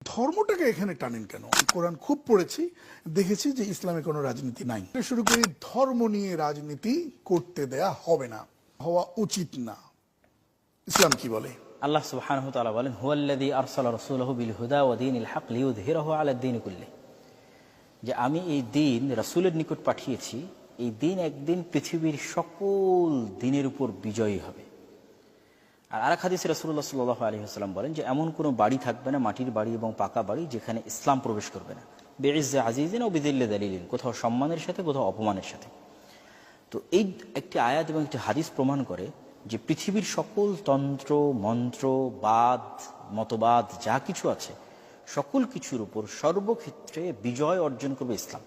ধর্মটাকে এখানে টানেন কেন? কোরআন খুব পড়েছি, দেখেছি যে ইসলামে কোনো রাজনীতি নাই। শুরু করি, ধর্ম নিয়ে রাজনীতি করতে দেয়া হবে না, হওয়া উচিত না। ইসলাম কি বলে? আল্লাহ সুবহানাহু ওয়া তাআলা বলেন, হুয়াল্লাযী আরসালা রাসূলাহু বিল হুদা ওয়া দীনিল হক লিইয়ুযহিরাহু আলা দ্বীনি কুল্লিহি, যে আমি এই দ্বীন রাসূলের নিকট পাঠিয়েছি, এই দ্বীন একদিন পৃথিবীর সকল দ্বীনের উপর বিজয়ী হবে। আর আরেক হাদিসে রাসূলুল্লাহ সাল্লাল্লাহু আলাইহি ওয়াসাল্লাম বলেন যে এমন কোনো বাড়ি থাকবে না, মাটির বাড়ি এবং পাকা বাড়ি, যেখানে ইসলাম প্রবেশ করবে না। বিইজ্জি আজিজিন ওয়া বিযিল্লি যালিলিন, কোথাও সম্মানের সাথে, কোথাও অপমানের সাথে। তো এই একটি আয়াত এবং একটি হাদিস প্রমাণ করে যে পৃথিবীর সকল তন্ত্র মন্ত্র বাদ মতবাদ যা কিছু আছে, সকল কিছুর উপর সর্বক্ষেত্রে বিজয় অর্জন করবে ইসলাম।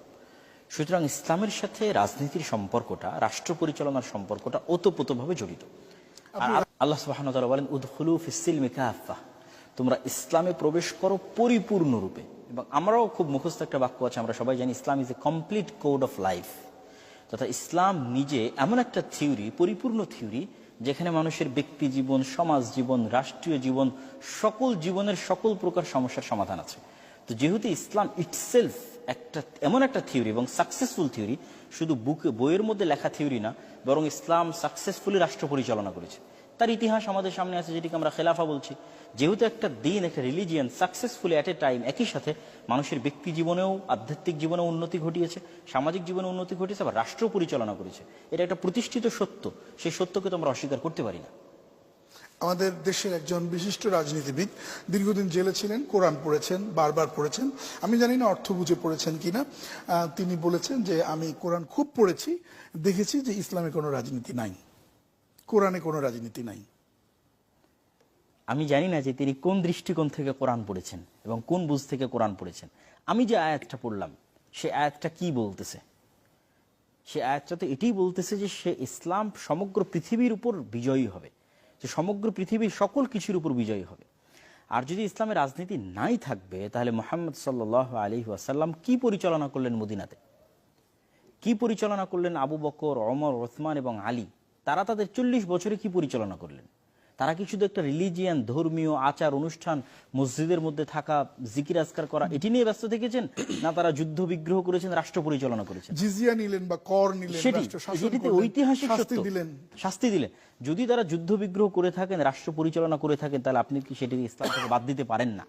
সুতরাং ইসলামের সাথে রাজনীতির সম্পর্কটা, রাষ্ট্র পরিচালনার সম্পর্কটা ওতপ্রোতভাবে জড়িত। আর আল্লাহ সুবহানাহু ওয়া তাআলা বলেন, উদখুলু ফিস-সিলমি কাফা, তোমরা ইসলামে প্রবেশ করো পরিপূর্ণরূপে। এবং আমরাও খুব মুখস্থ একটা বাক্য আছে, আমরা সবাই জানি Islam is a complete code of life. তথা ইসলাম নিজে এমন একটা থিওরি, পরিপূর্ণ থিওরি, যেখানে মানুষের ব্যক্তি জীবন, সমাজ জীবন, রাষ্ট্রীয় জীবন, সকল জীবনের সকল প্রকার সমস্যার সমাধান আছে। তো যেহেতু ইসলাম ইটসেলফ একটা এমন একটা থিওরি এবং সাকসেসফুল থিওরি, শুধু বইয়ের মধ্যে লেখা থিওরি না, বরং ইসলাম সাকসেসফুলি রাষ্ট্র পরিচালনা করেছে। তার ইতিহাস আমাদের সামনে আছে, যেটিকে আমরা খেলাফা বলছি। যেহেতু একটা দিন, একটা religion successfully at a time একই সাথে মানুষের ব্যক্তি জীবনেও, আধ্যাত্মিক জীবনেও উন্নতি ঘটিয়েছে, সামাজিক জীবনে উন্নতি ঘটিয়েছে, আবার রাষ্ট্র পরিচালনা করেছে, এটা একটা প্রতিষ্ঠিত সত্য। সেই সত্যকে তো আমরা অস্বীকার করতে পারি না। আমাদের দেশের একজন বিশিষ্ট রাজনীতিবিদ, দীর্ঘদিন জেলে ছিলেন, কোরআন পড়েছেন, বারবার পড়েছেন, আমি জানি না অর্থ বুঝে পড়েছেন কিনা। তিনি বলেছেন যে আমি কোরআন খুব পড়েছি, দেখেছি যে ইসলামে কোনো রাজনীতি নাই, কোরআনে কোনো রাজনীতি নাই। আমি জানি না যে তিনি কোন দৃষ্টিকোণ থেকে কোরআন পড়েছেন এবং কোন বুঝ থেকে কোরআন পড়েছেন। আমি যে আয়াতটা পড়লাম, সে আয়াতটা কি বলতেছে? সে আয়াতটা তো এটাই বলতেছে যে সে ইসলাম সমগ্র পৃথিবীর উপর বিজয়ী হবে, যে সমগ্র পৃথিবীর সকল কিছুর উপর বিজয়ী হবে। আর যদি ইসলামের রাজনীতি নাই থাকবে, তাহলে মুহাম্মদ সাল্লাল্লাহু আলাইহি ওয়াসাল্লাম কি পরিচালনা করলেন মদিনাতে? কি পরিচালনা করলেন আবু বকর, ওমর, ওসমান এবং আলী? তারা তাদের 40 বছরে কি পরিচালনা করলেন? তারা কি শুধু একটা রিলিজিয়ান, ধর্মীয় আচার অনুষ্ঠান, মসজিদের মধ্যে থাকা, জিকির আজকার করা, এটি নিয়ে ব্যস্ত থেকেছেন? না তারা যুদ্ধ বিগ্রহ করেছেন, রাষ্ট্র পরিচালনা করেছেন? জিজিয়া নিলেন বা কর নিলেন, সেটি ঐতিহাসিক সত্য, শাস্তি দিলেন। যদি তারা যুদ্ধ বিগ্রহ করে থাকেন, রাষ্ট্র পরিচালনা করে থাকেন, তাহলে আপনি কি সেটি ইসলাম থেকে বাদ দিতে পারেন না?